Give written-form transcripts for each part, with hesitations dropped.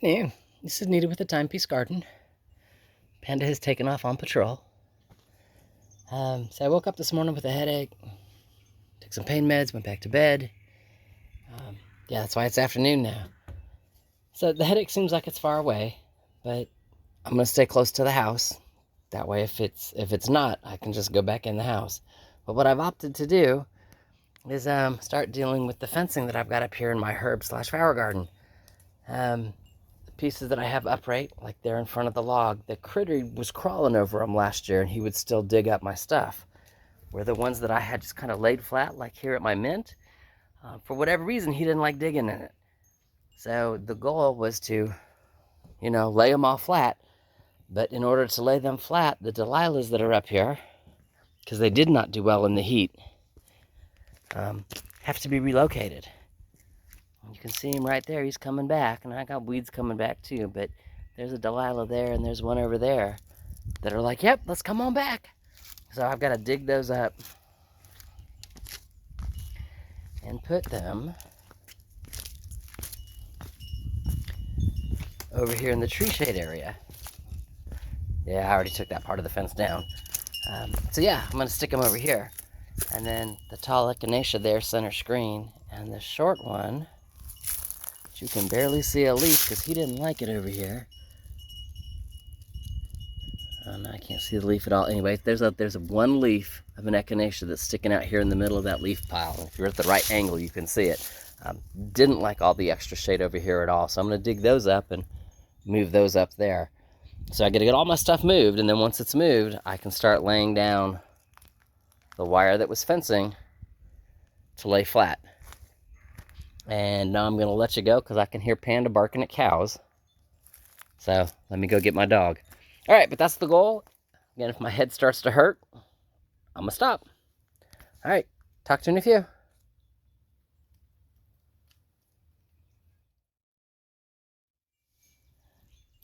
afternoon. This is Nita with the Timepiece Garden. Panda has taken off on patrol. So I woke up this morning with a headache, took some pain meds, went back to bed. Yeah, that's why it's afternoon now. So the headache seems like it's far away, but I'm gonna stay close to the house. That way, if it's not, I can just go back in the house. But what I've opted to do is start dealing with the fencing that I've got up here in my herb/flower garden. Pieces that I have upright, like there in front of the log, the critter was crawling over them last year and he would still dig up my stuff. Where the ones that I had just kind of laid flat, like here at my mint, for whatever reason, he didn't like digging in it. So the goal was to, lay them all flat. But in order to lay them flat, the Delilahs that are up here, because they did not do well in the heat, have to be relocated. You can see him right there. He's coming back, and I got weeds coming back too, but there's a Delilah there, and there's one over there that are like, yep, let's come on back. So I've got to dig those up and put them over here in the tree shade area. Yeah, I already took that part of the fence down. So yeah, I'm going to stick them over here. And then the tall echinacea there, center screen, and the short one, you can barely see a leaf because he didn't like it over here. Oh, no, I can't see the leaf at all. Anyway, there's a one leaf of an echinacea that's sticking out here in the middle of that leaf pile. And if you're at the right angle, you can see it. Didn't like all the extra shade over here at all. So I'm going to dig those up and move those up there. So I got to get all my stuff moved. And then once it's moved, I can start laying down the wire that was fencing to lay flat. And now I'm going to let you go because I can hear Panda barking at cows. So let me go get my dog. All right, but that's the goal. Again, if my head starts to hurt, I'm going to stop. All right, talk to you in a few.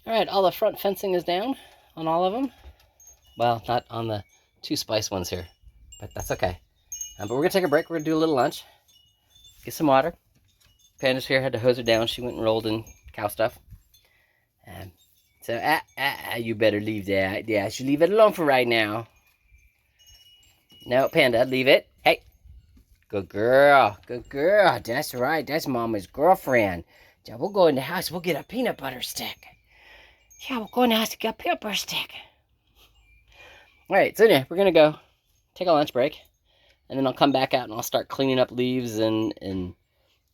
All right, all the front fencing is down on all of them. Well, not on the two spice ones here, but that's okay. But we're going to take a break. We're going to do a little lunch, get some water. Panda's here, had to hose her down. She went and rolled in cow stuff. So, you better leave that. Yeah, I should leave it alone for right now. No, Panda, leave it. Hey, good girl, good girl. That's right, that's Mama's girlfriend. Yeah, we'll go in the house, we'll get a peanut butter stick. Yeah, we'll go in the house and get a peanut butter stick. All right, so anyway, we're going to go take a lunch break. And then I'll come back out and I'll start cleaning up leaves and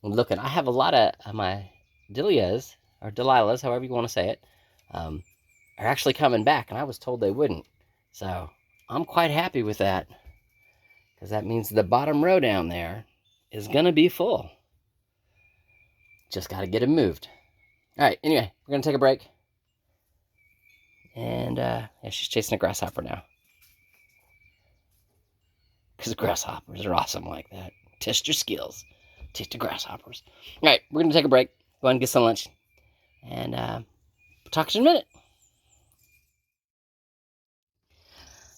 looking. I have a lot of my Dillias, or Delilahs, however you want to say it, are actually coming back, and I was told they wouldn't. So I'm quite happy with that, because that means the bottom row down there is going to be full. Just got to get it moved. All right, anyway, we're going to take a break. And yeah, she's chasing a grasshopper now. Because grasshoppers are awesome like that. Test your skills. Taste the grasshoppers. All right, we're going to take a break. Go ahead and get some lunch. And we'll talk to you in a minute.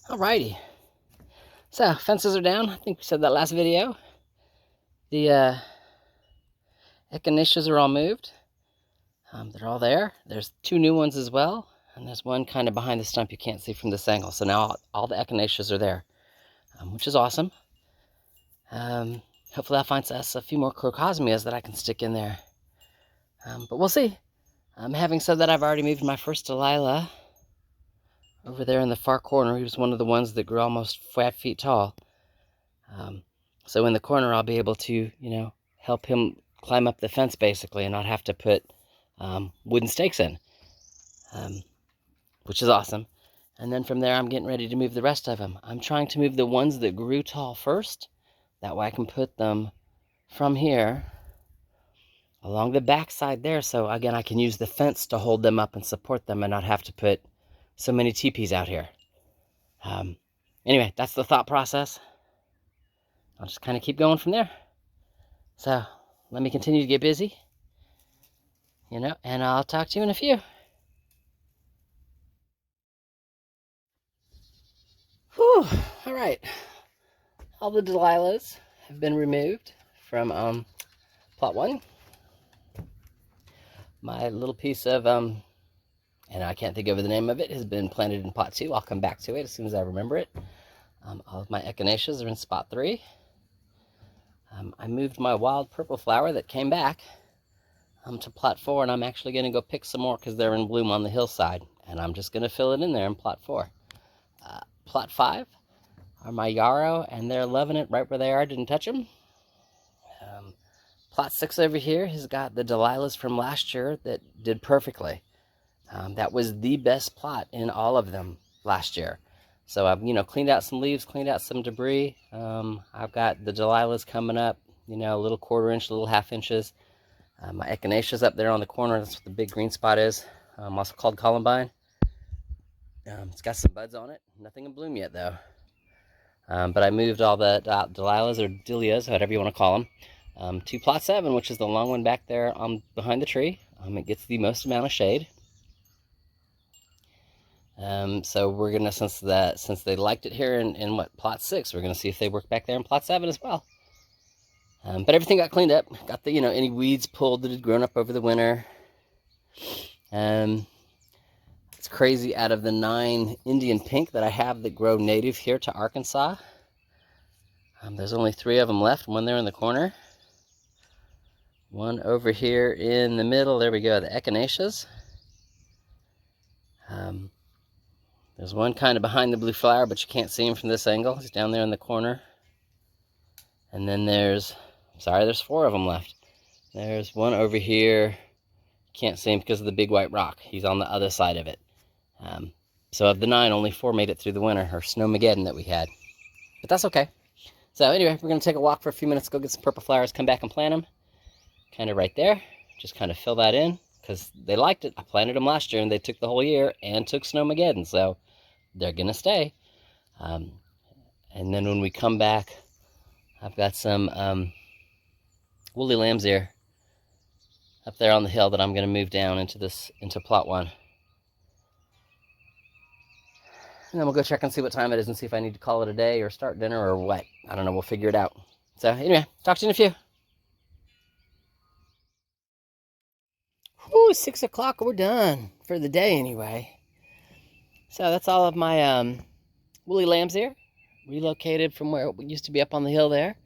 Alrighty. So, fences are down. I think we said that last video. The echinaceas are all moved. They're all there. There's two new ones as well. And there's one kind of behind the stump you can't see from this angle. So now all the echinaceas are there, which is awesome. Hopefully I'll find us a few more crocosmias that I can stick in there. But we'll see. Having said that, I've already moved my first Delilah over there in the far corner. He was one of the ones that grew almost 5 feet tall. So in the corner, I'll be able to, help him climb up the fence, basically, and not have to put wooden stakes in, which is awesome. And then from there, I'm getting ready to move the rest of them. I'm trying to move the ones that grew tall first. That way I can put them from here along the back side there. So again, I can use the fence to hold them up and support them and not have to put so many teepees out here. Anyway, that's the thought process. I'll just kind of keep going from there. So let me continue to get busy, and I'll talk to you in a few. Whew, all right. All the Delilahs have been removed from plot 1. My little piece of, and I can't think of the name of it, has been planted in pot 2. I'll come back to it as soon as I remember it. All of my echinaceas are in spot 3. I moved my wild purple flower that came back to plot 4, and I'm actually going to go pick some more because they're in bloom on the hillside, and I'm just going to fill it in there in plot 4. Plot 5 are my yarrow, and they're loving it right where they are. Didn't touch them. Plot 6 over here has got the Delilahs from last year that did perfectly. That was the best plot in all of them last year. So I've, cleaned out some leaves, cleaned out some debris. I've got the Delilahs coming up, a little 1/4 inch, a little 1/2 inches. My echinacea's up there on the corner. That's what the big green spot is. Also called columbine. It's got some buds on it. Nothing in bloom yet, though. But I moved all the Delilahs or Dahlias, whatever you want to call them, to plot 7, which is the long one back there behind the tree. It gets the most amount of shade. So we're gonna, since they liked it here in plot 6, we're gonna see if they work back there in plot 7 as well. But everything got cleaned up. Got the any weeds pulled that had grown up over the winter. It's crazy. Out of the 9 Indian pink that I have that grow native here to Arkansas, there's only 3 of them left. One there in the corner. One over here in the middle. There we go. The echinaceas. There's one kind of behind the blue flower, but you can't see him from this angle. He's down there in the corner. And then there's 4 of them left. There's one over here. Can't see him because of the big white rock. He's on the other side of it. So of the 9, only 4 made it through the winter, or Snowmageddon that we had. But that's okay. So anyway, we're going to take a walk for a few minutes, go get some purple flowers, come back and plant them. Kind of right there. Just kind of fill that in, because they liked it. I planted them last year, and they took the whole year, and took Snowmageddon, so they're going to stay. And then when we come back, I've got some woolly lamb's ear up there on the hill that I'm going to move down into plot 1. And then we'll go check and see what time it is and see if I need to call it a day or start dinner or what. I don't know. We'll figure it out. So anyway, talk to you in a few. Whew, 6 o'clock. We're done for the day anyway. So that's all of my woolly lambs here. Relocated from where it used to be up on the hill there,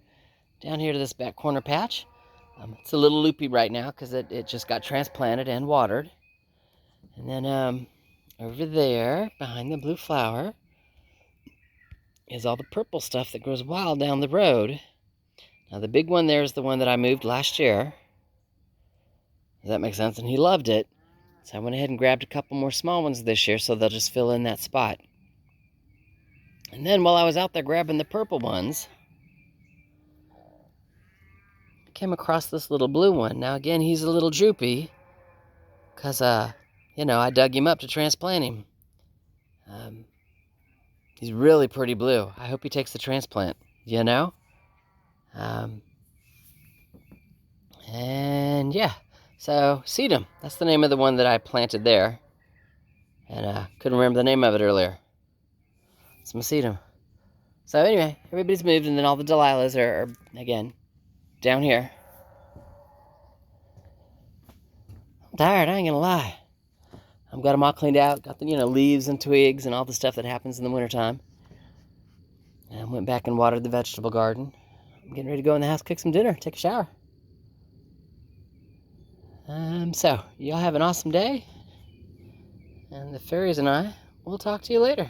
down here to this back corner patch. It's a little loopy right now because it just got transplanted and watered. And then over there, behind the blue flower, is all the purple stuff that grows wild down the road. Now the big one there is the one that I moved last year. Does that make sense? And he loved it. So I went ahead and grabbed a couple more small ones this year so they'll just fill in that spot. And then while I was out there grabbing the purple ones, I came across this little blue one. Now again, he's a little droopy because, I dug him up to transplant him. He's really pretty blue. I hope he takes the transplant, And yeah, so sedum. That's the name of the one that I planted there. And couldn't remember the name of it earlier. It's my sedum. So anyway, everybody's moved, and then all the Delilahs are again, down here. I'm tired, I ain't gonna lie. I've got them all cleaned out, got the, leaves and twigs and all the stuff that happens in the wintertime. And I went back and watered the vegetable garden. I'm getting ready to go in the house, cook some dinner, take a shower. So, y'all have an awesome day. And the fairies and I will talk to you later.